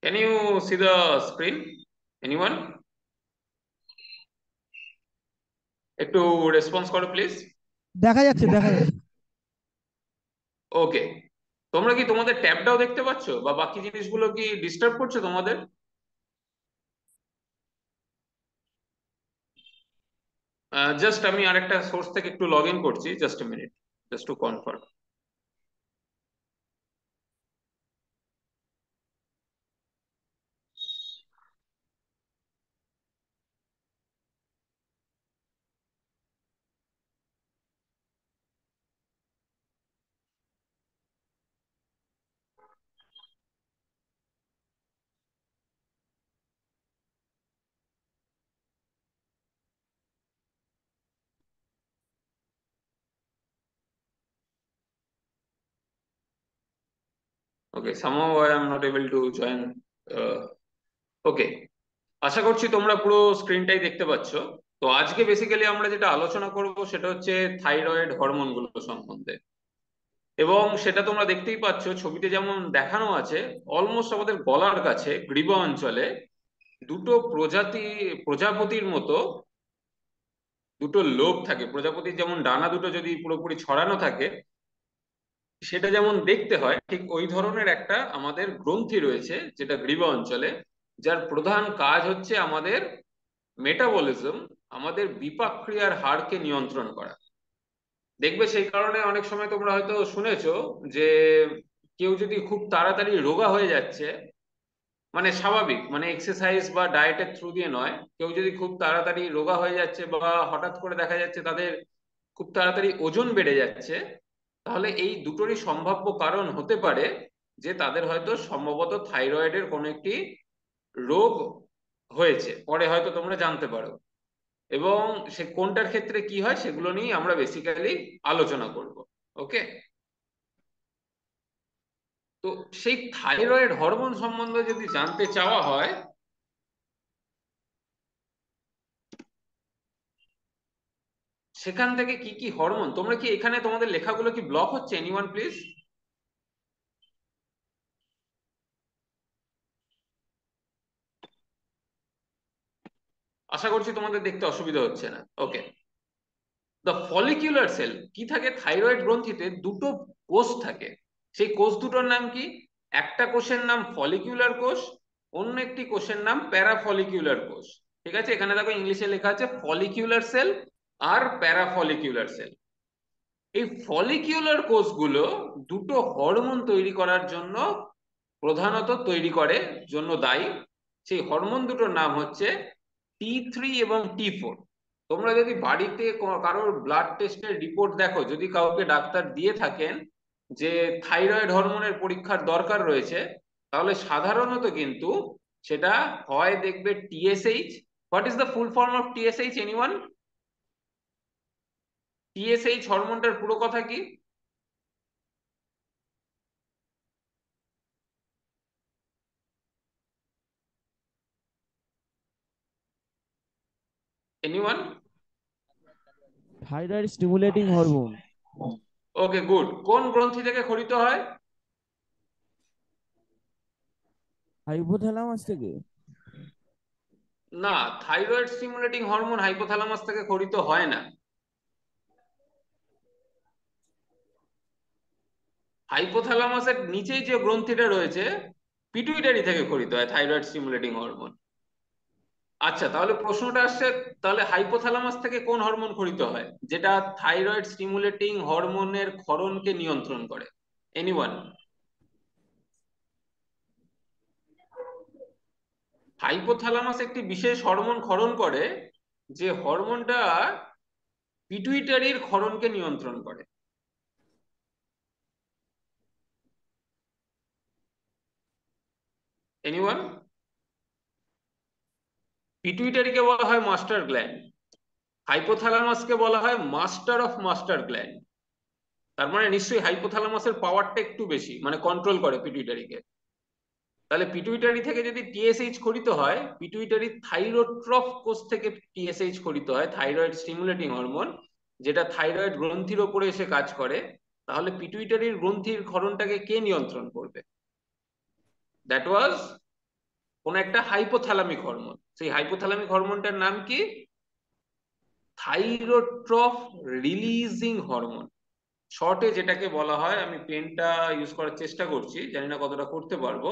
Can you see the screen? Anyone? একটু response করো please. দেখা যাচ্ছে, দেখা যাচ্ছে। ওকে, তোমরা কি তোমাদের ট্যাবটাও দেখতে পাচ্ছ বা বাকি জিনিসগুলো কি ডিস্টার্ব করছে তোমাদের? জাস্ট আমি আরেকটা সোর্স থেকে একটু লগ ইন করছি, just a minute, just to confirm. Okay, somehow I am not able to join. ওকে, আশা করছি তোমরা পুরো স্ক্রিনটাই দেখতে পাচ্ছ। তো আজকে বেসিক্যালি আমরা যেটা আলোচনা করব সেটা হচ্ছে থাইরয়েড হরমোনগুলো সম্বন্ধে। এবং সেটা তোমরা দেখতেই পাচ্ছ ছবিতে যেমন দেখানো আছে, অলমোস্ট আমাদের গলার কাছে গ্রীবা অঞ্চলে দুটো প্রজাপতির মতো দুটো লোব থাকে। প্রজাপতির যেমন ডানা দুটো যদি পুরোপুরি ছড়ানো থাকে, সেটা যেমন দেখতে হয়, ঠিক ওই ধরনের একটা আমাদের গ্রন্থি রয়েছে যেটা গ্রীবা অঞ্চলে, যার প্রধান কাজ হচ্ছে আমাদের মেটাবলিজম, আমাদের বিপাক ক্রিয়ার হারকে নিয়ন্ত্রণ করা। দেখবে সেই কারণে অনেক সময় তোমরা হয়তো শুনেছো যে কেউ যদি খুব তাড়াতাড়ি রোগা হয়ে যাচ্ছে, মানে স্বাভাবিক, মানে এক্সারসাইজ বা ডায়েটের থ্রু দিয়ে নয়, কেউ যদি খুব তাড়াতাড়ি রোগা হয়ে যাচ্ছে বা হঠাৎ করে দেখা যাচ্ছে তাদের খুব তাড়াতাড়ি ওজন বেড়ে যাচ্ছে, তাহলে এই দুটোরই সম্ভাব্য কারণ হতে পারে যে তাদের হয়তো সম্ভবত থাইরয়েডের কোনো একটি রোগ হয়েছে, পরে হয়তো তোমরা জানতে পারো। এবং সে কোনটার ক্ষেত্রে কি হয় সেগুলো নিয়ে আমরা বেসিক্যালি আলোচনা করব। ওকে, তো সেই থাইরয়েড হরমোন সম্বন্ধে যদি জানতে চাওয়া হয়, সেখান থেকে কি কি হরমোন, তোমরা কি এখানে তোমাদের লেখাগুলো কি ব্লক হচ্ছে? Anyone please? আশা করছি তোমাদের দেখতে অসুবিধা হচ্ছে না। ওকে, দ্য ফলিকিউলার সেল কি থাকে, থাইরয়েড গ্রন্থিতে দুটো কোষ থাকে। সেই কোষ দুটোর নাম কি? একটা কোষের নাম ফলিকিউলার কোষ, অন্য একটি কোষের নাম প্যারাফলিকিউলার কোষ। ঠিক আছে, এখানে দেখো ইংলিশে লেখা আছে ফলিকিউলার সেল আর প্যারাফলিকিউলার সেল। এই ফলিকিউলার কোষগুলো দুটো হরমোন তৈরি করার জন্য প্রধানত তৈরি করে, জন্য দায়ী। সেই হরমোন দুটোর নাম হচ্ছে T3 এবং T4। তোমরা যদি বাড়িতে কারোর ব্লাড টেস্টের রিপোর্ট দেখো, যদি কাউকে ডাক্তার দিয়ে থাকেন যে থাইরয়েড হরমোনের পরীক্ষার দরকার রয়েছে, তাহলে সাধারণত কিন্তু সেটা হয় দেখবে TSH। What is the full form of TSH? Anyone? TSH হরমোনটার পুরো কথা কি? Anyone? Thyroid stimulating hormone. Okay, good. কোন গ্রন্থি থেকে ক্ষরিত হয়? হাইপোথ্যালামাস থেকে। না, থাইরয়েড স্টিমুলেটিং হরমোন হাইপোথ্যালামাস থেকে ক্ষরিত হয় না। হাইপোথ্যালামাসের নিচেই যে গ্রন্থিটা রয়েছে, পিটুইটারি থেকে ক্ষরিত হয় থাইরয়েড স্টিমুলেটিং হরমোন। আচ্ছা, তাহলে প্রশ্নটা আসছে, তাহলে হাইপোথ্যালামাস থেকে কোন হরমোন ক্ষরিত হয় যেটা থাইরয়েড স্টিমুলেটিং হরমোনের ক্ষরণকে নিয়ন্ত্রণ করে? এনিওয়ান? হাইপোথ্যালামাস একটি বিশেষ হরমোন ক্ষরণ করে, যে হরমোনটা পিটুইটারির ক্ষরণকে নিয়ন্ত্রণ করে। এনিওয়ান? পিটুইটারিকে বলা হয় মাস্টার গ্ল্যান্ড, হাইপোথ্যালামাসকে বলা হয় মাস্টার অফ মাস্টার গ্ল্যান্ড। তার মানে নিশ্চয়ই হাইপোথ্যালামাসের পাওয়ারটা একটু বেশি, মানে কন্ট্রোল করে পিটুইটারিকে। তাহলে পিটুইটারি থেকে যদি টিএসএইচ খরিত হয়, পিটুইটারি থাইরোট্রফ কোষ থেকে টিএসএইচ খরিত হয়, থাইরয়েড স্টিমুলেটিং হরমোন, যেটা থাইরয়েড গ্রন্থির ওপরে এসে কাজ করে, তাহলে পিটুইটারির গ্রন্থির ক্ষরণটাকে কে নিয়ন্ত্রণ করবে? দ্যাট ওয়াজ কোন একটা হাইপোথ্যালামিক হরমোন। সেই হাইপোথ্যালামিক হরমোনটার নাম কি? থাইরোট্রফ রিলিজিং হরমোন। শর্টে যেটাকে বলা হয়, আমি পেনটা ইউজ করার চেষ্টা করছি, জানি না কতটা করতে পারবো।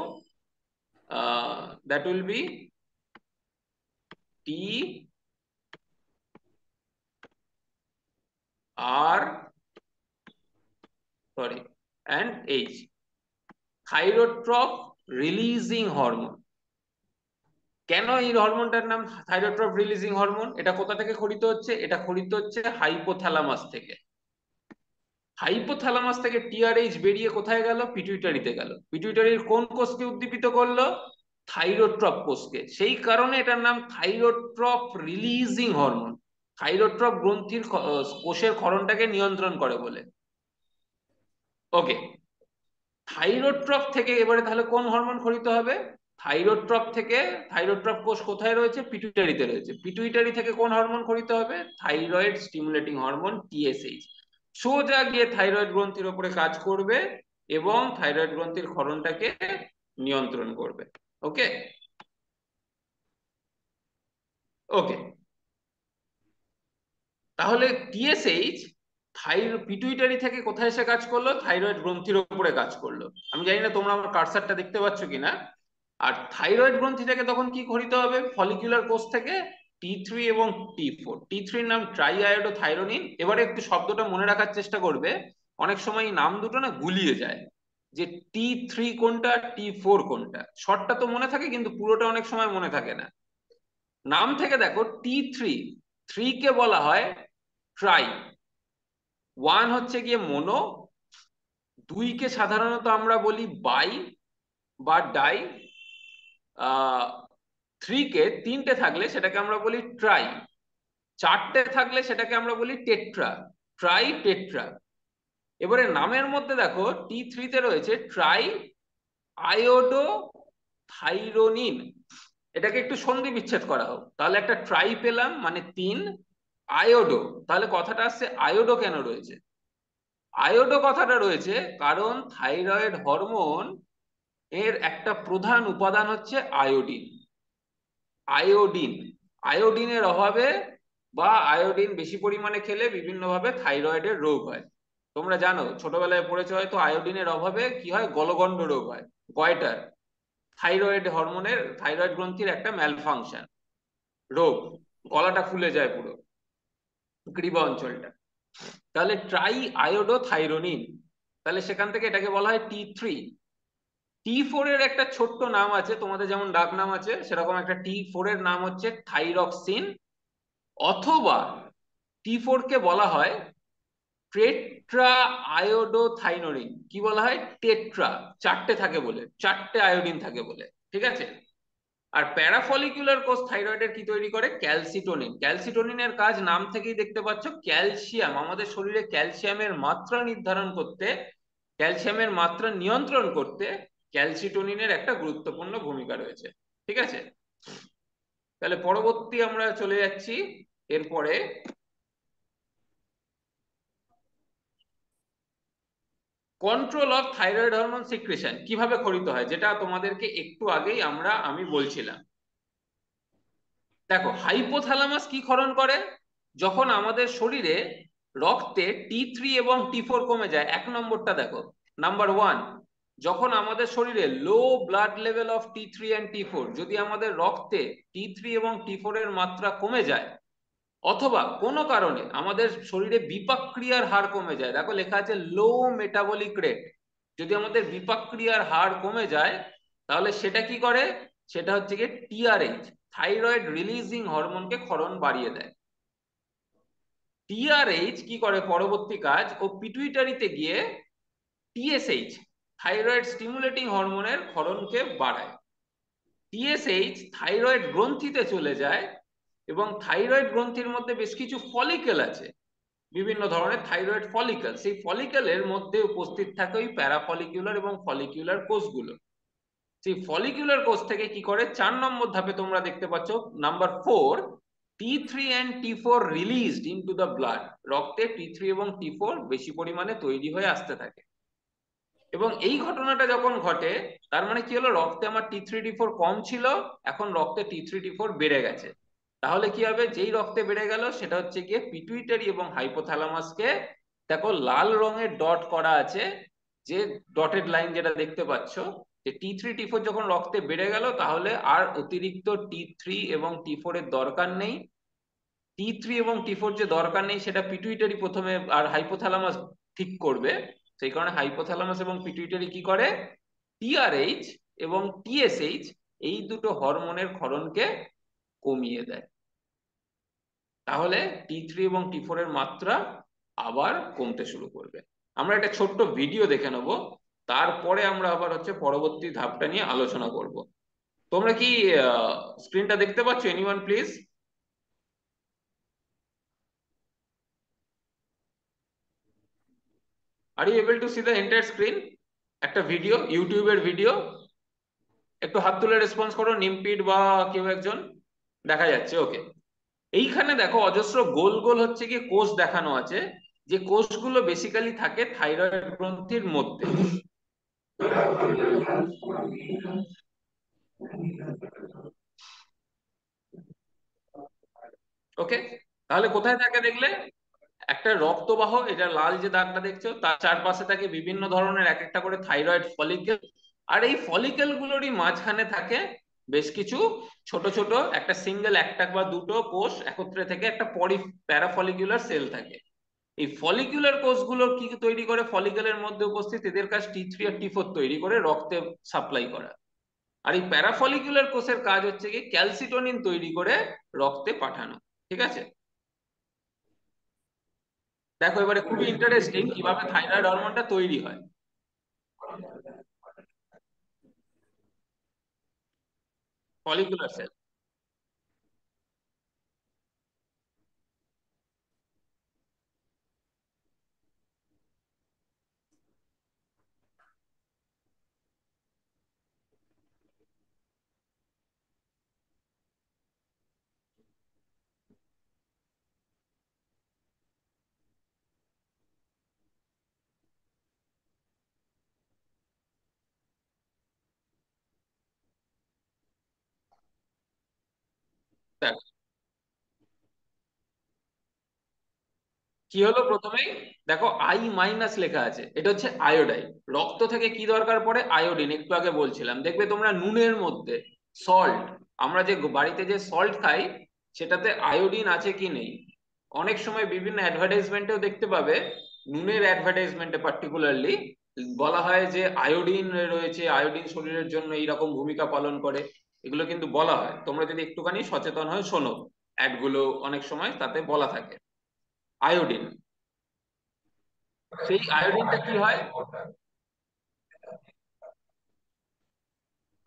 That will be T R sorry and H, thyrotroph releasing hormone. কেন এই হরমোনটার নাম থাইরোট্রফ রিলিজিং হরমোন? এটা কোথা থেকে খরিত হচ্ছে? এটা খরিত হচ্ছে হাইপোথ্যালামাস থেকে। হাইপোথ্যালামাস থেকে টিআরএইচ বেরিয়ে কোথায় গেল? পিটুইটারিতে গেল। পিটুইটারির কোন কোষকে উদ্দীপিত করলো? থাইরোট্রপ কোষকে। সেই কারণে এটার নাম থাইরোট্রপ রিলিজিং হরমোন। থাইরোট্রপ গ্রন্থির কোষের ক্ষরণটাকে নিয়ন্ত্রণ করে বলে। ওকে, থাইরোট্রপ থেকে এবারে তাহলে কোন হরমোন খরিত হবে? থাইরোট্রপ থেকে, থাইরোট্রপ কোষ কোথায় রয়েছে? পিটুইটারিতে রয়েছে। পিটুইটারি থেকে কোন হরমোন খরিত হবে? Thyroid stimulating hormone TSH. সোজা গিয়ে থাইরয়েড গ্রন্থির উপরে কাজ করবে এবং থাইরয়েড গ্রন্থির ক্ষরণটাকে নিয়ন্ত্রণ করবে। ওকে ওকে, তাহলে টিএসএইচ পিটুইটারি থেকে কোথায় এসে কাজ করলো? থাইরয়েড গ্রন্থির উপরে কাজ করলো। আমি জানি না তোমরা আমার কার্সারটা দেখতে পাচ্ছ কিনা। আর থাইরয়েড গ্রন্থি থেকে তখন কি খরিত হবে? ফলিকুলার কোষ থেকে টি3 এবং টি4। টি3 নাম ট্রাই আয়োডো থাইরোনিন। এবারে একটু শব্দটা মনে রাখার চেষ্টা করবে, অনেক সময় এই নাম দুটো না গুলিয়ে যায়, যে টি3 কোনটা, টি4 কোনটা। শর্টটা তো মনে থাকে কিন্তু পুরোটা অনেক সময় মনে থাকে না। নাম থেকে দেখো, টি3, 3 কে বলা হয় ট্রাই, 1 হচ্ছে গিয়ে মোনো, 2 কে সাধারণত আমরা বলি বাই বা ডাই, 3 কে 3টে থাকলে সেটাকে আমরা বলি ট্রাই, 4টে থাকলে সেটাকে আমরা বলি টেট্রা, ট্রাই টেট্রা। এবারে নামের মধ্যে দেখো টি3 তে রয়েছে ট্রাই আয়োডো থাইরোনিন। এটাকে একটু সন্ধি বিচ্ছেদ করা হোক, তাহলে একটা ট্রাই পেলাম মানে 3, আয়োডো, তাহলে কথাটা আসছে আয়োডো কেন রয়েছে? আয়োডো কথাটা রয়েছে কারণ থাইরয়েড হরমোন এর একটা প্রধান উপাদান হচ্ছে আয়োডিন। আয়োডিন, আয়োডিনের অভাবে বা আয়োডিন বেশি পরিমাণে খেলে বিভিন্নভাবে থাইরয়েডের রোগ হয়। তোমরা জানো, ছোটবেলায় পড়েছো হয়তো, আয়োডিনের অভাবে কি হয়? গলগণ্ড রোগ হয়, গয়টার। থাইরয়েড হরমোনের, থাইরয়েড গ্রন্থির একটা ম্যালফাংশন, রোগ, গলাটা ফুলে যায় পুরো, গ্রীবা অঞ্চলটা। তাহলে ট্রাই আয়োডো থাইরোনিন, তাহলে সেখান থেকে এটাকে বলা হয় টি3। টি4 এর একটা ছোট্ট নাম আছে, তোমাদের যেমন ডাক নাম আছে সেরকম একটা টি4 এর নাম হচ্ছে থাইরক্সিন, অথবা টি4 কে বলা হয় টেট্রা আয়োডোথাইনোরিন। কি বলা হয়? টেট্রা, 4টে থাকে বলে, 4টে আয়োডিন থাকে বলে। ঠিক আছে। আর প্যারাফলিকুলার কোষ থাইরয়েডের কি তৈরি করে? ক্যালসিটোনিন। ক্যালসিটোনিনের কাজ নাম থেকেই দেখতে পাচ্ছ, ক্যালসিয়াম, আমাদের শরীরে ক্যালসিয়ামের মাত্রা নির্ধারণ করতে, ক্যালসিয়ামের মাত্রা নিয়ন্ত্রণ করতে ক্যালসিটোনিনের একটা গুরুত্বপূর্ণ ভূমিকা রয়েছে। ঠিক আছে, তাহলে পরবর্তী আমরা চলে যাচ্ছি এরপরে, control of thyroid hormone secretion কিভাবে খরিত হয়, যেটা তোমাদেরকে একটু আগেই আমি বলছিলাম। দেখো, হাইপোথ্যালামাস কি ক্ষরণ করে? যখন আমাদের শরীরে রক্তে টি3 এবং টি4 কমে যায়, 1 নম্বরটা দেখো, নাম্বার 1, যখন আমাদের শরীরে low blood level of T three and টি4, যদি আমাদের রক্তে টি3 এবং টি4 এর মাত্রা কমে যায়, অথবা কোনো কারণে আমাদের শরীরে বিপাক ক্রিয়ার হার কমে যায়, দেখো লেখা আছে লো মেটাবলিক রেট, যদি আমাদের বিপাক ক্রিয়ার হার কমে যায়, তাহলে সেটা কি করে? সেটা হচ্ছে কি টিআরএইচ, থাইরয়েড রিলিজিং হরমোনকে ক্ষরণ বাড়িয়ে দেয়। টিআরএইচ কি করে পরবর্তী কাজ? ও পিটুইটারিতে গিয়ে টিএসএইচ, থাইরয়েড স্টিমুলেটিং হরমোনের ক্ষরণকে বাড়ায়। টিএসএইচ থাইরয়েড গ্রন্থিতে চলে যায় এবং থাইরয়েড গ্রন্থির মধ্যে বেশ কিছু ফলিকেল আছে, বিভিন্ন ধরনের থাইরয়েড ফলিকেল, সেই ফলিকেলের মধ্যে উপস্থিত থাকে ওই প্যারাফলিকুলার এবং ফলিকুলার কোষগুলো। সেই ফলিকুলার কোষ থেকে কি করে? 4 নম্বর ধাপে তোমরা দেখতে পাচ্ছ, নাম্বার 4, টি3 অ্যান্ড টি4 রিলিজড ইনটু দ্য ব্লাড, রক্তে টি3 এবং টি4 বেশি পরিমাণে তৈরি হয়ে আসতে থাকে। এবং এই ঘটনাটা যখন ঘটে, তার মানে কি হলো, রক্তে আমার T3T4 কম ছিল, এখন রক্তে T3T4 বেড়ে গেছে। তাহলে কি হবে, যেই রক্তে বেড়ে গেল সেটা হচ্ছে গিয়ে পিটুইটারি এবং হাইপোথ্যালামাসকে, দেখো লাল রঙের ডট করা আছে, যে ডটেড লাইন যেটা দেখতে পাচ্ছ, যে T3T4 যখন রক্তে বেড়ে গেল তাহলে আর অতিরিক্ত T3 এবং T4 এর দরকার নেই। T3 এবং T4 যে দরকার নেই সেটা পিটুইটারি প্রথমে আর হাইপোথ্যালামাস ঠিক করবে। সেই কারণে হাইপোথ্যালামাস এবং পিটুইটারি কি করে, TRH এবং TSH এই দুটো হরমোনের ক্ষরণকে কমিয়ে দেয়। তাহলে T3 এবং T4 এর মাত্রা আবার কমতে শুরু করবে। আমরা একটা ছোট্ট ভিডিও দেখে নেব, তারপরে আমরা আবার হচ্ছে পরবর্তী ধাপটা নিয়ে আলোচনা করব। তোমরা কি স্ক্রিনটা দেখতে পাচ্ছ? Anyone please? Are you able to see the entire screen? একটা ভিডিও, ইউটিউবের ভিডিও। একটু হাত তুলে রেসপন্স করো, নিমপিট বা কেউ একজন। দেখা যাচ্ছে, ওকে। এইখানে দেখো অজস্র গোল গোল হচ্ছে কি কোষ দেখানো আছে, যে কোষগুলো বেসিক্যালি থাকে থাইরয়েড গ্রন্থির মধ্যে। ওকে, তাহলে কোথায় থাকে দেখলে? একটা রক্তবাহ, এটা লাল যে দাগটা দেখছো তার চারপাশে থাকে বিভিন্ন ধরনের এক একটা করে থাইরয়েড ফলিকেল। আর এই ফলিকেল গুলোরই মাঝখানে থাকে বেশ কিছু ছোট ছোট, একটা সিঙ্গেল, একটা বা দুটো কোষ একত্রে থেকে একটা প্যারাফলিকুলার সেল থাকে। এই ফলিকুলার কোষগুলো কি তৈরি করে, ফলিকেলের মধ্যে উপস্থিত, এদের কাজ T3 আর T4 তৈরি করে রক্তে সাপ্লাই করা। আর এই প্যারাফলিকুলার কোষের কাজ হচ্ছে কি ক্যালসিটোনিন তৈরি করে রক্তে পাঠানো। ঠিক আছে, দেখো এবারে খুবই ইন্টারেস্টিং কিভাবে থাইরয়েড হরমোনটা তৈরি হয়। Follicular cell. দেখো কি হলো প্রথমেই, দেখো I- লেখা আছে, এটা হচ্ছে আয়োডাইন। রক্ত থেকে কি দরকার পড়ে? আয়োডিন। একটু আগে বলছিলাম, দেখবে তোমরা নুনের মধ্যে, সল্ট, আমরা যে বাড়িতে যে সল্ট খাই সেটাতে আয়োডিন আছে কি নেই। অনেক সময় বিভিন্ন অ্যাডভার্টাইজমেন্টেও দেখতে পাবে, নুনের অ্যাডভার্টাইজমেন্টে পার্টিকুলারলি বলা হয় যে আয়োডিন রয়েছে, আয়োডিন শরীরের জন্য এইরকম ভূমিকা পালন করে। এগুলো কিন্তু বলা হয়, তোমরা যদি একটুখানি সচেতন হয়ে শোনো, অ্যাডগুলো অনেক সময় তাতে বলা থাকে আয়োডিন। সেই আয়োডিনটা কি হয়,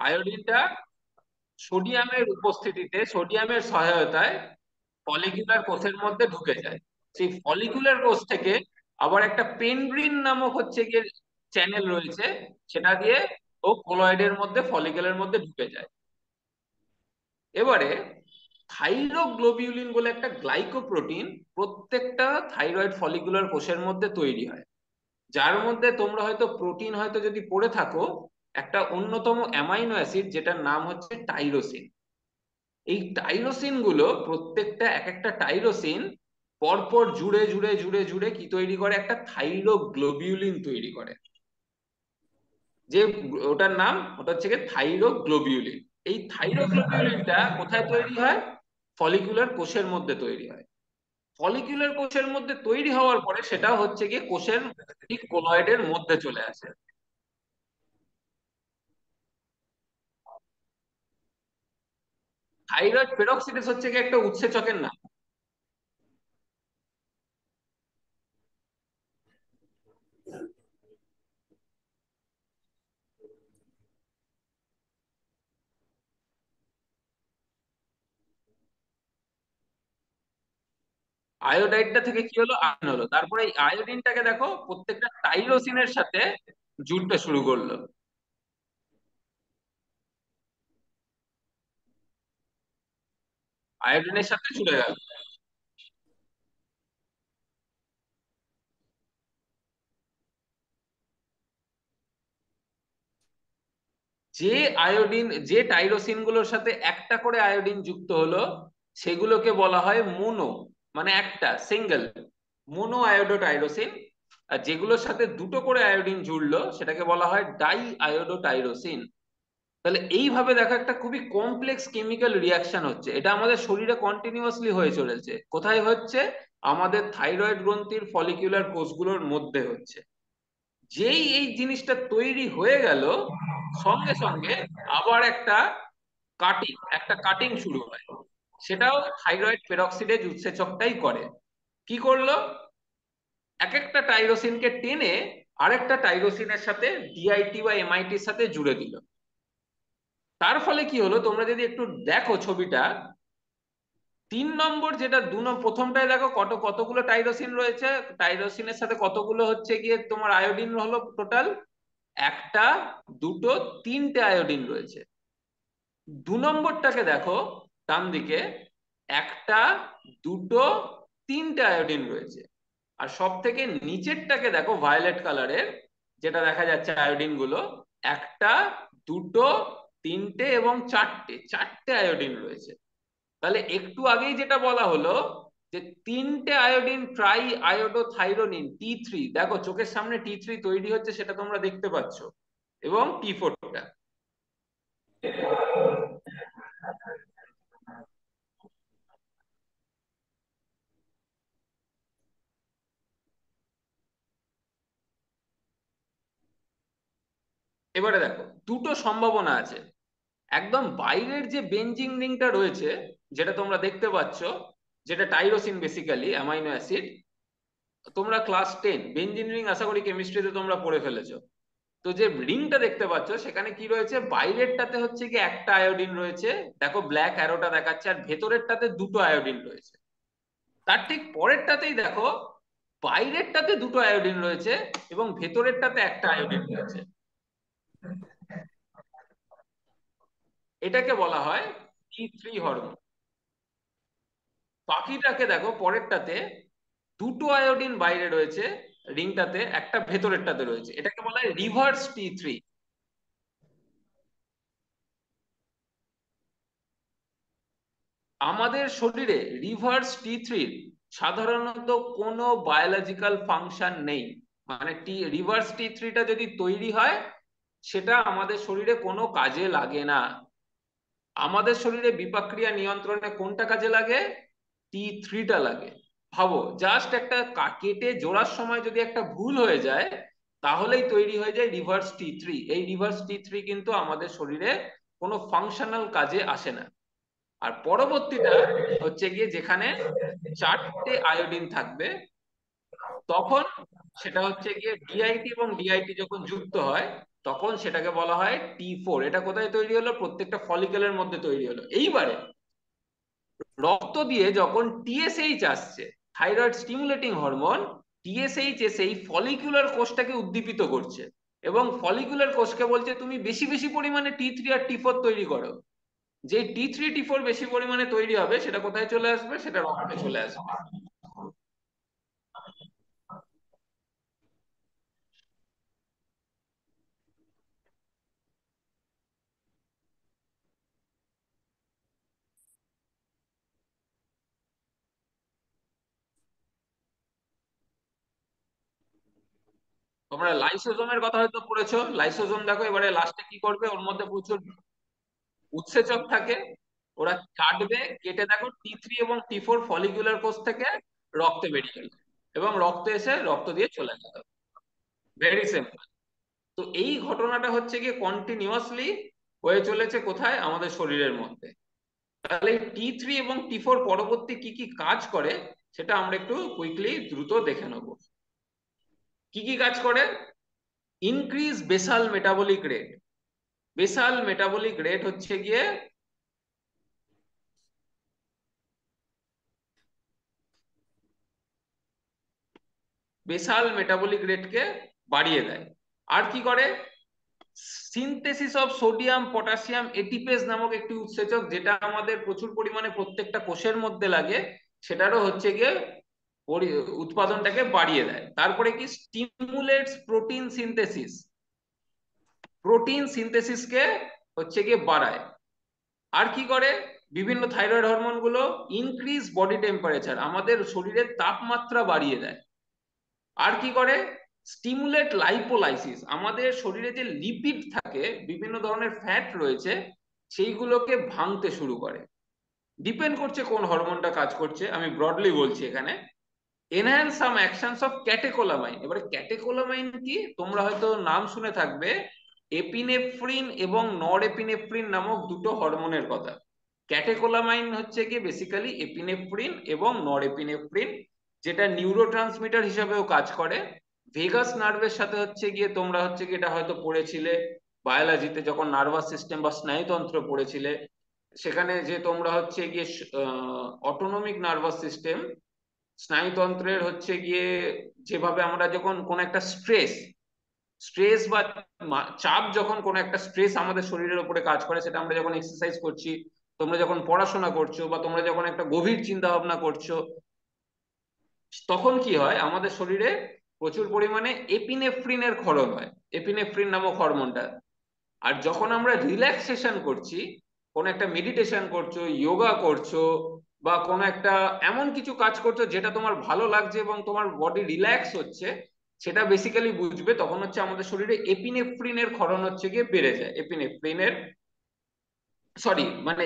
আয়োডিনটা সোডিয়ামের উপস্থিতিতে, সোডিয়ামের সহায়তায় ফলিকুলার কোষের মধ্যে ঢুকে যায়। সেই ফলিকুলার কোষ থেকে আবার একটা পেনগ্রিন নামক হচ্ছে গিয়ে চ্যানেল রয়েছে, সেটা দিয়ে ও কোলয়েডের মধ্যে, ফলিকুলার মধ্যে ঢুকে যায়। এবারে থাইরোগ্লোবিউলিন বলে একটা গ্লাইকোপ্রোটিন প্রত্যেকটা থাইরয়েড ফলিকুলার কোষের মধ্যে তৈরি হয়, যার মধ্যে তোমরা হয়তো প্রোটিন হয়তো যদি পড়ে থাকো, একটা অন্যতম অ্যামাইনো অ্যাসিড যেটার নাম হচ্ছে টাইরোসিন। এই টাইরোসিন গুলো প্রত্যেকটা, এক একটা টাইরোসিন পরপর জুড়ে জুড়ে জুড়ে জুড়ে কি তৈরি করে, একটা থাইরোগ্লোবিউলিন তৈরি করে। যে ওটার নাম, ওটা হচ্ছে কি থাইরোগ্লোবিউলিন। এই থাইরোগ্লোবিউলিনটা কোথায় তৈরি হয়? ফলিকুলার কোষের মধ্যে তৈরি হয়। ফলিকুলার কোষের মধ্যে তৈরি হওয়ার পরে সেটা হচ্ছে গিয়ে কোষের ঠিক কোলয়েডের মধ্যে চলে আসে। থাইরয়েড পেরক্সিডেস হচ্ছে গিয়ে একটা উৎসেচকের নাম। আয়োডাইডটা থেকে কি হলো, আয়ন হলো, তারপরে এই আয়োডিনটাকে দেখো প্রত্যেকটা টাইরোসিনের সাথে জুড়তে শুরু করলো। আয়োডিনের সাথে জুড়ে গেল। যে টাইরোসিন গুলোর সাথে একটা করে আয়োডিন যুক্ত হলো সেগুলোকে বলা হয় মোনো, মানে একটা সিঙ্গেল মোনো আয়োডো টাইরোসিন। আর যেগুলোর সাথে দুটো করে আয়োডিন জুড়লো সেটাকে বলা হয় ডাই আয়োডো টাইরোসিন। তাহলে এইভাবে দেখো একটা খুবই কমপ্লেক্স কেমিক্যাল রিয়াকশন হচ্ছে, এটা আমাদের শরীরে কন্টিনিউয়াসলি হয়ে চলেছে। কোথায় হচ্ছে? আমাদের থাইরয়েড গ্রন্থির ফলিকুলার কোষগুলোর মধ্যে হচ্ছে। যেই এই জিনিসটা তৈরি হয়ে গেল, সঙ্গে সঙ্গে আবার একটা কাটিং শুরু হয়। সেটাও থাইরয়েড পেরক্সিডেজ উৎসেচকটাই করে। কি করলো? এক একটা টাইরোসিনকে টেনে আরেকটা টাইরোসিনের সাথে ডিআইটি বা এমআইটির সাথে জুড়ে দিল। তার ফলে কি হলো, তোমরা যদি একটু দেখো ছবিটা, 3 নম্বর যেটা প্রথমটায় দেখো কতগুলো টাইরোসিন রয়েছে, টাইরোসিনের সাথে কতগুলো হচ্ছে গিয়ে তোমার আয়োডিন হলো টোটাল, একটা, দুটো, তিনটে আয়োডিন রয়েছে। 2 নম্বরটাকে দেখো, ডান দিকে, একটা, দুটো, তিনটে আয়োডিন রয়েছে। আর সব থেকে নিচেরটাকে দেখো ভায়োলেট কালারের, যেটা দেখা যাচ্ছে আয়োডিন গুলো, একটা, দুটো, তিনটে এবং চারটে চারটে আয়োডিন রয়েছে। তাহলে একটু আগেই যেটা বলা হলো যে তিনটে iodine try iodo thyronine T3, দেখো চোখের সামনে T3 তৈরি হচ্ছে, সেটা তোমরা দেখতে পাচ্ছ, এবং T4টা। এবারে দেখো দুটো সম্ভাবনা আছে। একদম বাইরের যে বেঞ্জিন রিংটা রয়েছে, যেটা তোমরা দেখতে পাচ্ছ, যেটা টাইরোসিন বেসিক্যালি অ্যামাইনো অ্যাসিড। তোমরা ক্লাস 10 বেঞ্জিন রিং আশা করি কেমিস্ট্রিতে তোমরা পড়ে ফেলেছো। তো যে রিংটা দেখতে পাচ্ছ সেখানে কি রয়েছে, বাইরেরটাতে হচ্ছে কি একটা আয়োডিন রয়েছে, দেখো ব্ল্যাক অ্যারোটা দেখাচ্ছে, আর ভেতরেরটাতে দুটো আয়োডিন রয়েছে। তার ঠিক পরেরটাতেই দেখো, বাইরেরটাতে দুটো আয়োডিন রয়েছে এবং ভেতরেরটাতে একটা আয়োডিন রয়েছে। এটাকে বলা হয় T3 হরমোন। বাকিটাকে দেখো, পরেরটাতে দুটো আয়োডিন বাইরে রয়েছে রিংটাতে, একটা ভেতরেরটাতে রয়েছে, এটাকে বলা হয় রিভার্স T3। আমাদের শরীরে রিভার্স T3 সাধারণত কোনো বায়োলজিক্যাল ফাংশন নেই। মানে রিভার্স T3টা যদি তৈরি হয়, সেটা আমাদের শরীরে কোনো কাজে লাগে না। আমাদের শরীরে বিপাকক্রিয়া নিয়ন্ত্রণে কোনটা কাজে লাগে? T3টা লাগে। ভাবো, জাস্ট একটা কেটে জোড়ার সময় যদি একটা ভুল হয়ে যায়, তাহলেই তৈরি হয়ে যায় রিভার্স T3। এই রিভার্স T3 কিন্তু আমাদের শরীরে কোনো ফাংশনাল কাজে আসে না। আর পরবর্তীটা হচ্ছে গিয়ে যেখানে চারটে আয়োডিন থাকবে, তখন সেটা হচ্ছে গিয়ে ডিআইটি, এবং ডিআইটি যখন যুক্ত হয় তখন সেটাকে বলা হয় T4। এটা কোথায় তৈরি হলো? প্রত্যেকটা ফলিকলের মধ্যে তৈরি হলো। এইবারে রক্ত দিয়ে যখন টিএসএইচ আসছে, থাইরয়েড স্টিমুলেটিং হরমোন, টিএসএইচ এসে এই ফলিকুলার কোষটাকে উদ্দীপিত করছে, এবং ফলিকুলার কোষকে বলছে তুমি বেশি বেশি পরিমাণে T3 আর T4 তৈরি করো। যে T3 T4 বেশি পরিমাণে তৈরি হবে, সেটা কোথায় চলে আসবে? সেটা রক্তে চলে আসবে। তোমরা লাইসোজোমের কথা হয়তো পড়েছো। লাইসোজোম দেখো এবারে লাস্টে কি করবে, ওর মধ্যে প্রচুর উৎসেচক থাকে। ওরা কাটবে, কেটে দেখো T3 এবং T4 ফলিকুলার কোষ থেকে রক্তে বেরিয়ে গেল, এবং রক্তে এসে রক্ত দিয়ে চলে গেল। Very simple. তো এই ঘটনাটা হচ্ছে গিয়ে কন্টিনিউয়াসলি হয়ে চলেছে কোথায়? আমাদের শরীরের মধ্যে। তাহলে T3 এবং T4 পরবর্তী কি কি কাজ করে, সেটা আমরা একটু কুইকলি দ্রুত দেখে নেব। কি কি কাজ করে? Increase basal metabolic rate. Basal metabolic rate হচ্ছে গিয়ে বেসাল মেটাবলিক রেটকে বাড়িয়ে দেয়। আর কি করে? সিনথেসিস অফ সোডিয়াম পটাশিয়াম এটিপেজ নামক একটি উৎসেচক, যেটা আমাদের প্রচুর পরিমাণে প্রত্যেকটা কোষের মধ্যে লাগে, সেটারও হচ্ছে গিয়ে উৎপাদনটাকে বাড়িয়ে দেয়। তারপরে কি? Stimulates protein synthesis. প্রোটিন সিনথেসিসকে হচ্ছে গিয়ে বাড়ায়। আর কি করে, বিভিন্ন থাইরয়েড হরমোন গুলো ইনক্রিজ বডি টেম্পারেচার, আমাদের শরীরের তাপমাত্রা বাড়িয়ে দেয়। আর কি করে, স্টিমুলেট লাইপোলাইসিস, আমাদের শরীরে যে লিপিড থাকে, বিভিন্ন ধরনের ফ্যাট রয়েছে, সেইগুলোকে ভাঙতে শুরু করে। ডিপেন্ড করছে কোন হরমোনটা কাজ করছে, আমি ব্রডলি বলছি এখানে। Enhance some actions of catecholamine. এবারে ক্যাটেকোলামাইন কি, তোমরা হয়তো নাম শুনে থাকবে, এপিনেফ্রিন এবং নরএপিনেফ্রিন নামক দুটো হরমোনের কথা। ক্যাটেকোলামাইন হচ্ছে কি বেসিক্যালি এপিনেফ্রিন এবং নরএপিনেফ্রিন, যেটা নিউরোট্রান্সমিটার হিসাবেও কাজ করে। ভেগাস নার্ভের সাথে হচ্ছে গিয়ে, তোমরা হচ্ছে কি এটা হয়তো পড়েছিলে বায়োলজিতে, যখন নার্ভাস সিস্টেম বা স্নায়ুতন্ত্র পড়েছিলে, সেখানে যে তোমরা হচ্ছে গিয়ে অটোনমিক নার্ভাস সিস্টেম, স্নায়ুতন্ত্রের হচ্ছে গিয়ে যেভাবে আমরা যখন কোন একটা স্ট্রেস স্ট্রেস বা চাপ, যখন কোন একটা স্ট্রেস আমাদের শরীরের উপরে কাজ করে, সেটা আমরা যখন এক্সারসাইজ করছি, তোমরা যখন পড়াশোনা করছো, বা তোমরা যখন একটা গভীর চিন্তা ভাবনা করছো, তখন কি হয়, আমাদের শরীরে প্রচুর পরিমাণে এপিনেফ্রিনের ক্ষরণ হয়, এপিনেফ্রিন নামক হরমোনটা। আর যখন আমরা রিল্যাক্সেশন করছি, কোন একটা মেডিটেশন করছো, যোগা করছো, বা কোন একটা এমন কিছু কাজ করছো যেটা তোমার ভালো লাগছে এবং তোমার বডি রিল্যাক্স হচ্ছে, সেটা বেসিক্যালি বুঝবে তখন হচ্ছে আমাদের শরীরে এপিনেফ্রিনের ক্ষরণ হচ্ছে গিয়ে বেড়ে যায়। এপিনেফ্রিনের, সরি, মানে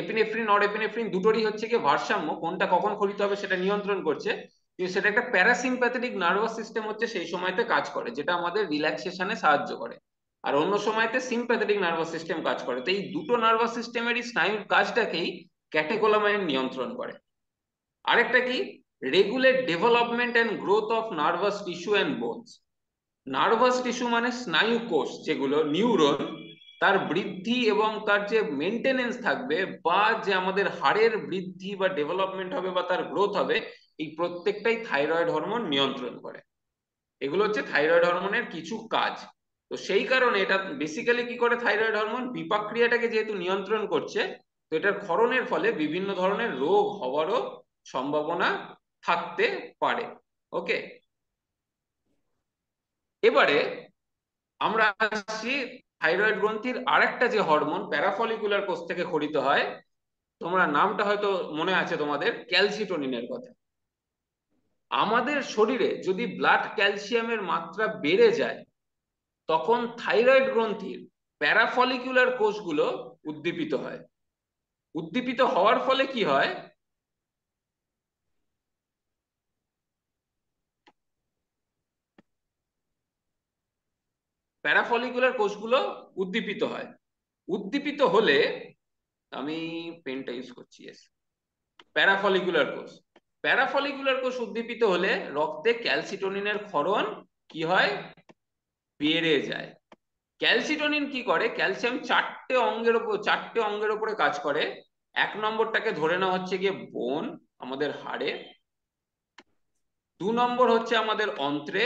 এপিনেফ্রিন আর এপিনেফ্রিন দুটোরই হচ্ছে গিয়ে ভারসাম্য, কোনটা কখন ক্ষরিত হবে সেটা নিয়ন্ত্রণ করছে। কিন্তু সেটা একটা প্যারাসিম্প্যাথেটিক নার্ভাস সিস্টেম হচ্ছে সেই সময়তে কাজ করে, যেটা আমাদের রিল্যাক্সেশনে সাহায্য করে। আর অন্য সময়তে সিম্প্যাথেটিক নার্ভাস সিস্টেম কাজ করে। তো এই দুটো নার্ভাস সিস্টেমেরই স্নায়ুর কাজটাকেই ক্যাটেকোলামাইন নিয়ন্ত্রণ করে। আরেকটা কি, regulate development and growth of nervous tissue and bones. Nervous tissue মানে স্নায়ু কোষ, যেগুলো নিউরন, তার বৃদ্ধি এবং তার যে মেনটেনেন্স থাকবে, বা যে আমাদের হাড়ের বৃদ্ধি বা ডেভেলপমেন্ট হবে বা তার গ্রোথ হবে, এই প্রত্যেকটাই থাইরয়েড হরমোন নিয়ন্ত্রণ করে। এগুলো হচ্ছে থাইরয়েড হরমোনের কিছু কাজ। তো সেই কারণে এটা বেসিক্যালি কি করে, থাইরয়েড হরমোন বিপাক ক্রিয়াটাকে যেহেতু নিয়ন্ত্রণ করছে, তো এটার ক্ষরণের ফলে বিভিন্ন ধরনের রোগ হওয়ারও সম্ভাবনা থাকতে পারে। ওকে, এবারে আমরা আসছি থাইরয়েড গ্রন্থির আরেকটা যে হরমোন প্যারাফলিকুলার কোষ থেকে খরিত হয়, তোমরা নামটা হয়তো মনে আছে তোমাদের, ক্যালসিটোনিনের কথা। আমাদের শরীরে যদি ব্লাড ক্যালসিয়ামের মাত্রা বেড়ে যায়, তখন থাইরয়েড গ্রন্থির প্যারাফলিকুলার কোষগুলো উদ্দীপিত হয়। উদ্দীপিত হওয়ার ফলে কি হয়, প্যারাফলিকুলার কোষগুলো উদ্দীপিত হয়। উদ্দীপিত হলে, আমি পেনটা ইউজ করছি, প্যারাফলিকুলার কোষ, প্যারাফলিকুলার কোষ উদ্দীপিত হলে রক্তে ক্যালসিটোনিনের ক্ষরণ কি হয়, বেড়ে যায়। ক্যালসিটোনিন কি করে, ক্যালসিয়াম চারটে অঙ্গের উপরে কাজ করে। এক নম্বরটাকে ধরে নেওয়া হচ্ছে গিয়ে বোন, আমাদের হাড়ে। দু নম্বর হচ্ছে আমাদের অন্ত্রে।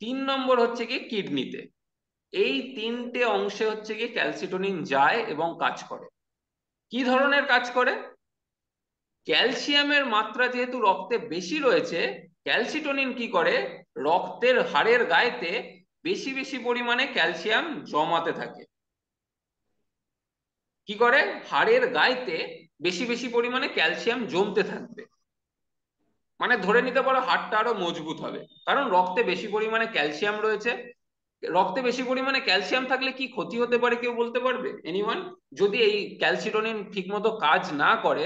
তিন নম্বর হচ্ছে গিয়ে কিডনিতে। এই তিনটে অংশে হচ্ছে গিয়ে ক্যালসিটোনিন যায় এবং কাজ করে। কি ধরনের কাজ করে, ক্যালসিয়ামের মাত্রা যেহেতু রক্তে বেশি রয়েছে, ক্যালসিটোনিন কি করে, রক্তের হাড়ের গায়েতে বেশি বেশি পরিমাণে ক্যালসিয়াম জমাতে থাকে। কি করে, হাড়ের গায়েতে বেশি বেশি পরিমাণে ক্যালসিয়াম জমতে থাকবে। মানে ধরে নিতে পারো হাড়টা আরো মজবুত হবে, কারণ রক্তে বেশি পরিমাণে ক্যালসিয়াম রয়েছে। রক্তে বেশি পরিমাণে ক্যালসিয়াম থাকলে কি ক্ষতি হতে পারে, কেউ বলতে পারবে, এনিওয়ান? যদি এই ক্যালসিটোনিন ঠিকমতো কাজ না করে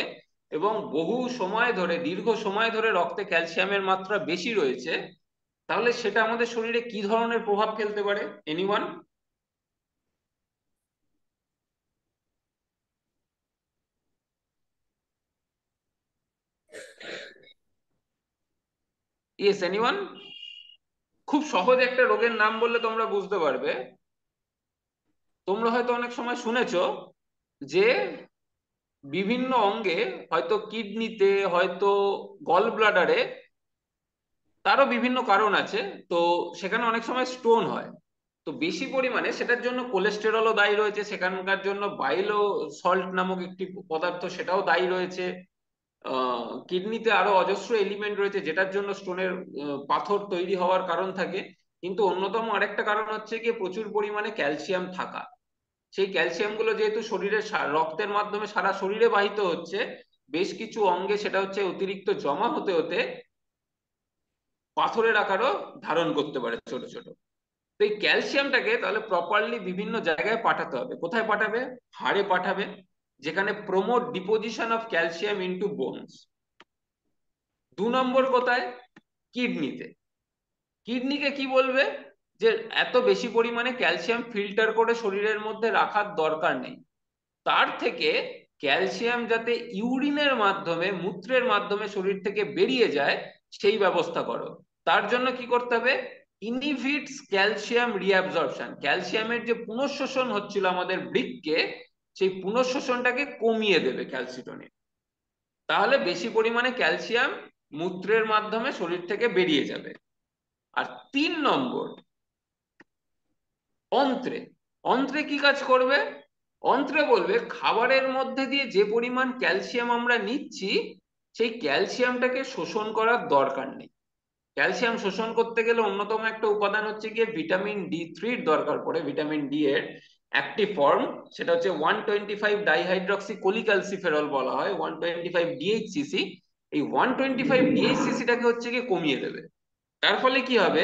এবং বহু সময় ধরে, দীর্ঘ সময় ধরে রক্তে ক্যালসিয়ামের মাত্রা বেশি রয়েছে, তাহলে সেটা আমাদের শরীরে কি ধরনের প্রভাব ফেলতে পারে, এনিওয়ান? Yes, anyone? খুব সহজ একটা রোগের নাম বললে তোমরা বুঝতে পারবে। তোমরা হয়তো অনেক সময় শুনেছো যে বিভিন্ন অঙ্গে, হয়তো কিডনিতে, হয়তো গল ব্লাডারে, তারও বিভিন্ন কারণ আছে, তো সেখানে অনেক সময় স্টোন হয়। তো বেশি পরিমাণে সেটার জন্য কোলেস্টেরলও দায়ী রয়েছে, সেখানকার জন্য বাইলো সল্ট নামক একটি পদার্থ সেটাও দায়ী রয়েছে। কিডনিতে আরো অজস্র এলিমেন্ট রয়েছে যেটার জন্য স্টোনের পাথর তৈরি হওয়ার কারণ থাকে। কিন্তু অন্যতম আরেকটা কারণ হচ্ছে কি প্রচুর পরিমাণে ক্যালসিয়াম থাকা। সেই ক্যালসিয়াম গুলো যেহেতু শরীরের রক্তের মাধ্যমে সারা শরীরে বাহিত হচ্ছে, বেশ কিছু অঙ্গে সেটা হচ্ছে অতিরিক্ত জমা হতে হতে পাথরের আকারও ধারণ করতে পারে, ছোট ছোট। তো এই ক্যালসিয়ামটাকে তাহলে প্রপারলি বিভিন্ন জায়গায় পাঠাতে হবে। কোথায় পাঠাবে? হাড়ে পাঠাবে, যেখানে promote deposition of calcium into bones. 2 নম্বর কোথায়? কিডনিতে। কিডনিকে কি বলবে যে এত বেশি পরিমাণে ক্যালসিয়াম ফিল্টার করে শরীরের মধ্যে রাখার দরকার নেই, তার থেকে ক্যালসিয়াম যাতে ইউরিনের মাধ্যমে, মূত্রের মাধ্যমে শরীর থেকে বেরিয়ে যায় সেই ব্যবস্থা করো। তার জন্য কি করতে হবে? Inhibits calcium reabsorption. ক্যালসিয়ামের যে পুনঃশোষণ হচ্ছিল আমাদের বৃক্কে, সেই পুনঃশোষণটাকে কমিয়ে দেবে ক্যালসিটনিন। তাহলে বেশি পরিমাণে ক্যালসিয়াম মূত্রের মাধ্যমে শরীর থেকে বেরিয়ে যাবে। আর 3 নম্বর, অন্ত্রে। অন্ত্রে কি কাজ করবে? অন্ত্রে বলবে খাবারের মধ্যে দিয়ে যে পরিমাণ ক্যালসিয়াম আমরা নিচ্ছি, সেই ক্যালসিয়ামটাকে শোষণ করার দরকার নেই। ক্যালসিয়াম শোষণ করতে গেলে অন্যতম একটা উপাদান হচ্ছে গিয়ে ভিটামিন D3 দরকার পড়ে। ভিটামিন ডি এর অ্যাক্টিভ ফর্ম সেটা হচ্ছে 125 ডাইহাইড্রক্সি কোলিক্যালসিফেরল বলা হয়, 125 ডিএইচসিসি। এই 125 ডিএইচসিসিটাকে হচ্ছে গিয়ে কমিয়ে দেবে। তার ফলে কি হবে?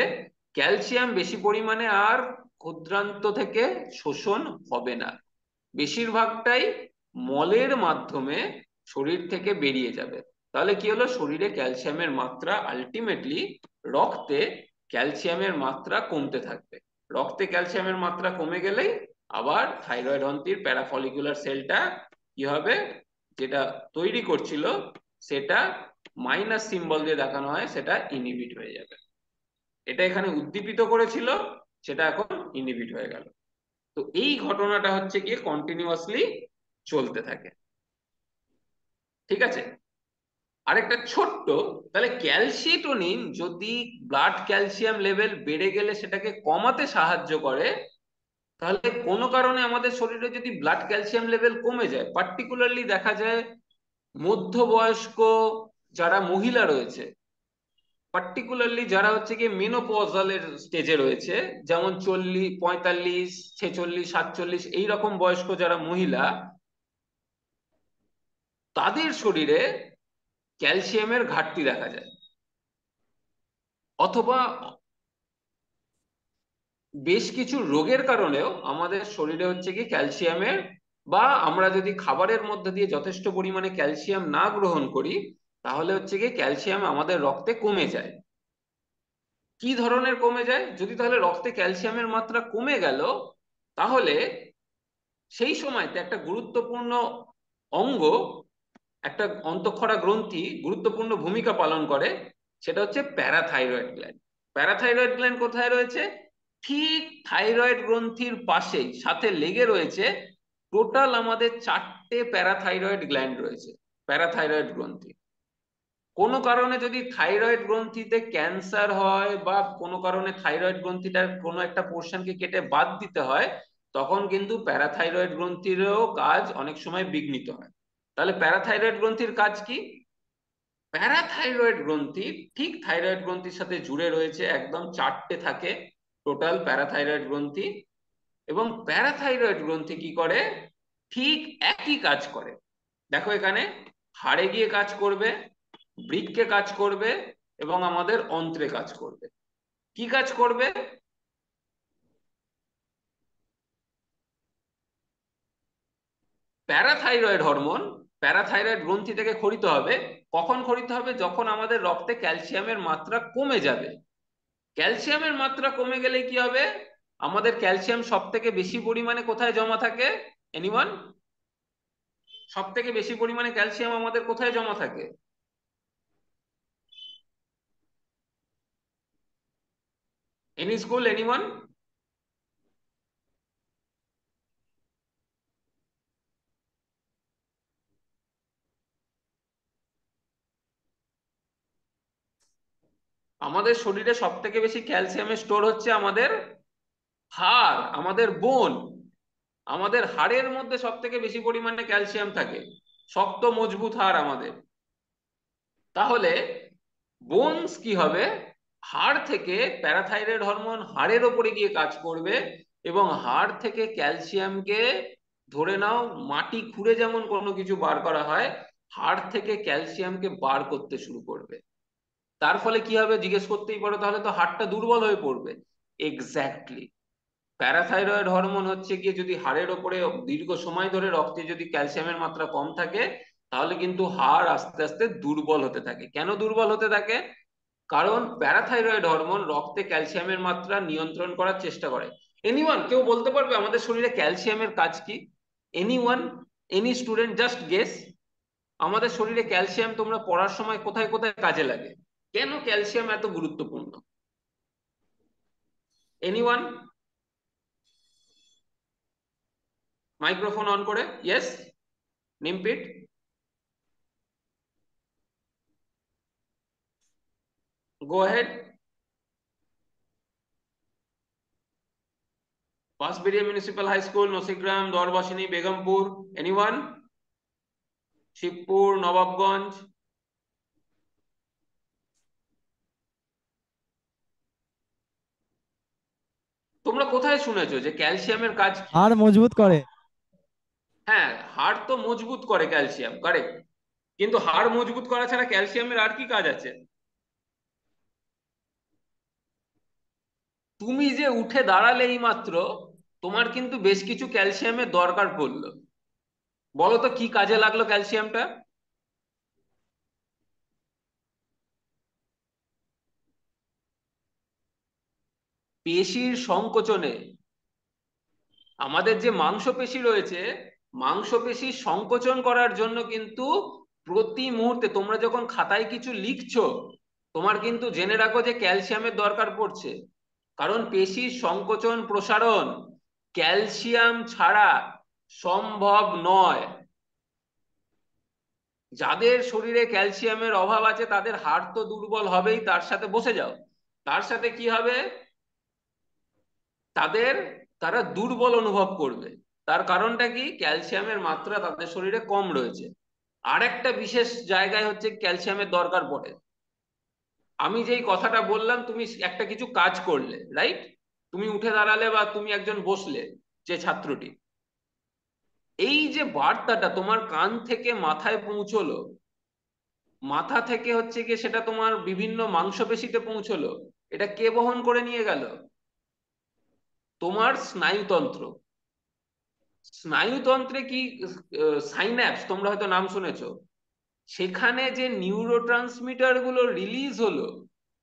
ক্যালসিয়াম বেশি পরিমাণে আর ক্ষুদ্রান্ত থেকে শোষণ হবে না, বেশিরভাগটাই মলের মাধ্যমে শরীর থেকে বেরিয়ে যাবে। তাহলে কি হলো? শরীরে ক্যালসিয়ামের মাত্রা আলটিমেটলি, রক্তে ক্যালসিয়ামের মাত্রা কমতে থাকবে। রক্তে ক্যালসিয়ামের মাত্রা কমে গেলেই আবার থাইরয়েড গ্রন্থির প্যারাফলিকুলার সেলটা কি হবে, যেটা তৈরি করছিল সেটা মাইনাস সিম্বল দিয়ে দেখানো হয়, সেটা ইনহিবিট হয়ে যাবে। এটা এখানে উদ্দীপিত করেছিল, সেটা এখন ইনহিবিট হয়ে গেল। তো এই ঘটনাটা হচ্ছে গিয়ে কন্টিনিউয়াসলি চলতে থাকে। ঠিক আছে? আরেকটা ছোট্ট, তাহলে ক্যালসিটোনিন যদি ব্লাড ক্যালসিয়াম লেভেল বেড়ে গেলে সেটাকে কমাতে সাহায্য করে, তাহলে কোনো কারণে আমাদের শরীরে যদি ব্লাড ক্যালসিয়াম লেভেল কমে যায়, পার্টিকুলারলি দেখা যায় মধ্যবয়স্ক যারা মহিলা রয়েছে, পার্টিকুলারলি যারা হচ্ছে কি মেনোপজালের স্টেজে রয়েছে, যেমন 40, 45, 46, 47 এইরকম বয়স্ক যারা মহিলা, তাদের শরীরে ক্যালসিয়ামের ঘাটতি দেখা যায়। অথবা বেশ কিছু রোগের কারণেও আমাদের শরীরে হচ্ছে কি ক্যালসিয়ামের, বা আমরা যদি খাবারের মধ্যে দিয়ে যথেষ্ট পরিমাণে ক্যালসিয়াম না গ্রহণ করি, তাহলে হচ্ছে কি ক্যালসিয়াম আমাদের রক্তে কমে যায়। কি ধরনের কমে যায়? যদি তাহলে রক্তে ক্যালসিয়ামের মাত্রা কমে গেল, তাহলে সেই সময়তে একটা গুরুত্বপূর্ণ অঙ্গ, একটা অন্তঃক্ষরা গ্রন্থি গুরুত্বপূর্ণ ভূমিকা পালন করে, সেটা হচ্ছে প্যারাথাইরয়েড গ্ল্যান্ড। প্যারাথাইরয়েড গ্ল্যান্ড কোথায় রয়েছে? ঠিক থাইরয়েড গ্রন্থির পাশেই, সাথে লেগে রয়েছে। টোটাল আমাদের 4টে প্যারাথাইরয়েড গ্ল্যান্ড রয়েছে, প্যারাথাইরয়েড গ্রন্থি। কোনো কারণে যদি থাইরয়েড গ্রন্থিতে ক্যান্সার হয়, বা কোনো কারণে থাইরয়েড গ্রন্থিটার কোনো একটা পোর্শনকে কেটে বাদ দিতে হয়, তখন কিন্তু প্যারাথাইরয়েড গ্রন্থিরও কাজ অনেক সময় বিঘ্নিত হয়। তাহলে প্যারাথাইরয়েড গ্রন্থির কাজ কি? প্যারাথাইরয়েড গ্রন্থি ঠিক থাইরয়েড গ্রন্থির সাথে জুড়ে রয়েছে, একদম 4টে থাকে টোটাল প্যারাথাইরয়েড গ্রন্থি। এবং প্যারাথাইরয়েড গ্রন্থি কি করে? ঠিক একই কাজ করে। দেখো এখানে হাড়ে গিয়ে কাজ করবে, বৃক্কে কাজ করবে, এবং আমাদের অন্ত্রে কাজ করবে। কি কাজ করবে? প্যারাথাইরয়েড হরমোন প্যারাথাইরয়েড গ্রন্থি থেকে ক্ষরিত হবে। কখন ক্ষরিত হবে? যখন আমাদের রক্তে ক্যালসিয়ামের মাত্রা কমে যাবে। ক্যালসিয়ামের মাত্রা কমে গেলে কি হবে? আমাদের ক্যালসিয়াম সব থেকে বেশি পরিমাণে কোথায় জমা থাকে? এনিওয়ান? সব থেকে বেশি পরিমাণে ক্যালসিয়াম আমাদের কোথায় জমা থাকে? Any school, anyone? আমাদের শরীরে সব থেকে বেশি ক্যালসিয়ামের স্টোর হচ্ছে আমাদের হাড়, আমাদের বোন। আমাদের হাড়ের মধ্যে সব থেকে বেশি পরিমাণে ক্যালসিয়াম থাকে, শক্ত মজবুত হাড় আমাদের। তাহলে বোনস কি হবে? হাড় থেকে প্যারাথাইরয়েড হরমোন হাড়ের ওপরে গিয়ে কাজ করবে এবং হাড় থেকে ক্যালসিয়ামকে, ধরে নাও মাটি খুঁড়ে যেমন কোনো কিছু বার করা হয়, হাড় থেকে ক্যালসিয়ামকে বার করতে শুরু করবে। তার ফলে কি হবে জিজ্ঞেস করতেই পারো, তাহলে তো হাড়টা দুর্বল হয়ে পড়বে। এক্স্যাক্টলি, প্যারাথাইরয়েড হরমোন হচ্ছে গিয়ে যদি হাড়ের ওপরে দীর্ঘ সময় ধরে রক্তে যদি ক্যালসিয়ামের মাত্রা কম থাকে, তাহলে কিন্তু হাড় আস্তে আস্তে দুর্বল হতে থাকে। কেন দুর্বল হতে থাকে? কারণ প্যারাথাইরয়েড হরমোন রক্তে ক্যালসিয়ামের মাত্রা নিয়ন্ত্রণ করার চেষ্টা করে। এনিওয়ান কেউ বলতে পারবে আমাদের শরীরে ক্যালসিয়ামের কাজ কি? Anyone, any student, just guess. আমাদের শরীরে ক্যালসিয়াম তোমরা পড়ার সময় কোথায় কোথায় কাজে লাগে? কেন ক্যালসিয়াম এত গুরুত্বপূর্ণ? এনিওয়ান, মাইক্রোফোন অন করে, yes, Nimpith. Go ahead. Bansberia municipal high school, Nasigram, Darbasini, Begampur. Anyone? Shibpur, Nawabganj. তোমরা কোথায় শুনেছো যে ক্যালসিয়ামের কাজ কি? হাড় মজবুত করে। হ্যাঁ, হাড় তো মজবুত করে ক্যালসিয়াম, কারেক্ট। কিন্তু হাড় মজবুত করা ছাড়া ক্যালসিয়ামের আর কি কাজ আছে? তুমি যে উঠে দাঁড়ালে এই মাত্র, তোমার কিন্তু বেশ কিছু ক্যালসিয়ামের দরকার পড়লো। বলো তো কি কাজে লাগলো ক্যালসিয়ামটা? পেশির সংকোচনে। আমাদের যে মাংসপেশি রয়েছে, মাংসপেশির সংকোচন করার জন্য কিন্তু প্রতি মুহূর্তে তোমরা যখন খাতায় কিছু লিখছো, তোমার কিন্তু জেনে রাখো যে ক্যালসিয়ামের দরকার পড়ছে। কারণ পেশির সংকোচন প্রসারণ ক্যালসিয়াম ছাড়া সম্ভব নয়। যাদের শরীরে ক্যালসিয়ামের অভাব আছে তাদের হাড় তো দুর্বল হবেই, তার সাথে বসে যাও, তার সাথে কি হবে? তাদের, তারা দুর্বল অনুভব করবে। তার কারণটা কি? ক্যালসিয়ামের মাত্রা তাদের শরীরে কম রয়েছে। আর একটা বিশেষ জায়গায় হচ্ছে ক্যালসিয়ামের দরকার পড়ে। আমি যেই কথাটা বললাম, তুমি একটা কিছু কাজ করলে, রাইট? তুমি উঠে দাঁড়ালে বা তুমি একজন বসলে, যে ছাত্রটি, এই যে বার্তাটা তোমার কান থেকে মাথায় পৌঁছলো, মাথা থেকে হচ্ছে গিয়ে সেটা তোমার বিভিন্ন মাংসপেশিতে পৌঁছলো, এটা কে বহন করে নিয়ে গেল? তোমার স্নায়ুতন্ত্র। স্নায়ুতন্ত্রে কি সাইন্যাপস, তোমরা হয়তো নাম শুনেছো, সেখানে যে নিউরোট্রান্সমিটার গুলো রিলিজ হলো,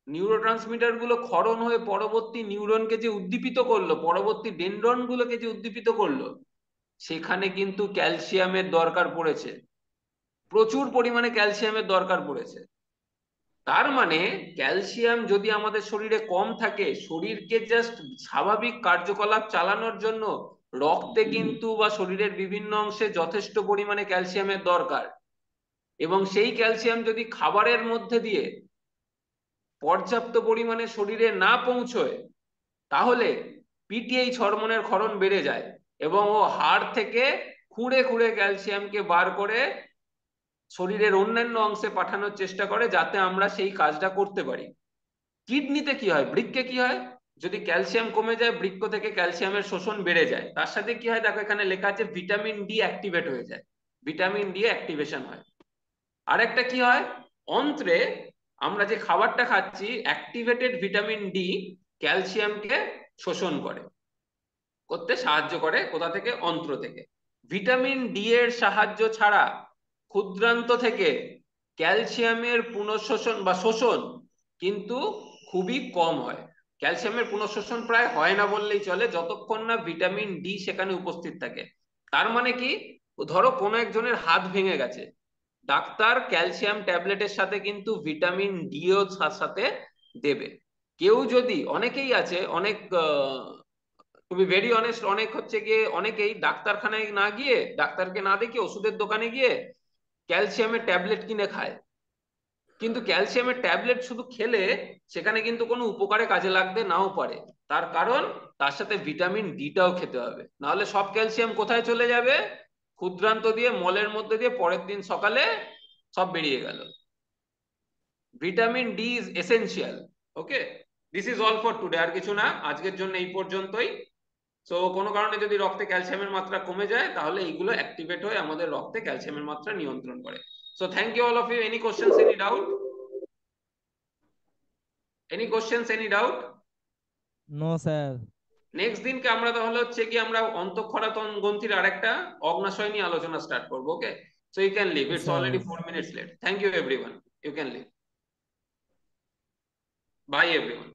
নিউরোট্রান্সমিটার গুলো ক্ষরণ হয়ে পরবর্তী নিউরনকে যে উদ্দীপিত করলো, পরবর্তী ডেনড্রন গুলোকে যে উদ্দীপিত করলো, সেখানে কিন্তু ক্যালসিয়ামের দরকার পড়েছে। প্রচুর পরিমাণে ক্যালসিয়ামের দরকার পড়েছে। তার মানে ক্যালসিয়াম যদি আমাদের শরীরে কম থাকে, শরীরকে জাস্ট স্বাভাবিক কার্যকলাপ চালানোর জন্য রক্তে কিন্তু বা শরীরের বিভিন্ন অংশে যথেষ্ট পরিমাণে ক্যালসিয়ামের দরকার। এবং সেই ক্যালসিয়াম যদি খাবারের মধ্যে দিয়ে পর্যাপ্ত পরিমাণে শরীরে না পৌঁছয়, তাহলে পিটিএইচ হরমোনের ক্ষরণ বেড়ে যায় এবং ও হাড় থেকে খুঁড়ে খুঁড়ে ক্যালসিয়ামকে বার করে শরীরের অন্যান্য অংশে পাঠানোর চেষ্টা করে, যাতে আমরা সেই কাজটা করতে পারি। কিডনিতে কি হয়, বৃক্কে কি হয়? যদি ক্যালসিয়াম কমে যায়, বৃক্ক থেকে ক্যালসিয়ামের শোষণ বেড়ে যায়, তার সাথে কি হয় দেখো এখানে লেখা আছে ভিটামিন ডি অ্যাক্টিভেট হয়ে যায়, ভিটামিন ডি অ্যাক্টিভেশন হয়। আর একটা কি হয়, অন্ত্রে আমরা যে খাবারটা খাচ্ছি, অ্যাক্টিভেটেড ভিটামিন ডি ক্যালসিয়ামকে শোষণ করে, করতে সাহায্য করে। কোথা থেকে? অন্ত্র থেকে। ভিটামিন ডি এর সাহায্য ছাড়া ক্ষুদ্রান্ত থেকে ক্যালসিয়ামের পুনঃশোষণ বা শোষণ কিন্তু খুবই কম হয়। ক্যালসিয়ামের পুনঃশোষণ প্রায় হয় না বললেই চলে, যতক্ষণ না ভিটামিন ডি সেখানে উপস্থিত থাকে। তার মানে কি, ধরো কোনো একজনের হাত ভেঙে গেছে, ডাক্তার ক্যালসিয়াম ট্যাবলেটের সাথে কিন্তু ভিটামিন ডিও সাথে দেবে। কেউ যদি, অনেকেই আছে, অনেক টু বি ভেরি অনেস্ট, অনেক হচ্ছে গিয়ে অনেকেই ডাক্তারখানায় না গিয়ে, ডাক্তারকে না দেখিয়ে ওষুধের দোকানে গিয়ে ক্যালসিয়ামের ট্যাবলেট কিনে খায়। কিন্তু ক্যালসিয়ামের ট্যাবলেট শুধু খেলে সেখানে কিন্তু কোনো উপকারে কাজে লাগতে নাও পারে। তার কারণ তার সাথে ভিটামিন ডিটাও খেতে হবে, নাহলে সব ক্যালসিয়াম কোথায় চলে যাবে? ক্ষুদ্রান্ত দিয়ে, মলের মধ্যে দিয়ে পরের দিন সকালে সব বেরিয়ে গেল। Vitamin D is essential. Okay, this is all for today. আর কিছু না, আজকের জন্য এই পর্যন্তই। সো কোনো কারণে যদি রক্তে ক্যালসিয়ামের মাত্রা কমে যায়, তাহলে এইগুলো অ্যাক্টিভেট হয়ে আমাদের রক্তে ক্যালসিয়ামের মাত্রা নিয়ন্ত্রণ করে। So thank you all of you. Any questions, any doubt? Any questions, any doubt? No sir. Next দিনকে আমরা তাহলে হচ্ছে কি আমরা অন্তঃক্ষরাতন গ্রন্থির আরেকটা অগ্নাশয় নিয়ে আলোচনা স্টার্ট করবো। Okay, so you can leave, it's sir already 4 minutes late. Thank you everyone, you can leave. Bye everyone.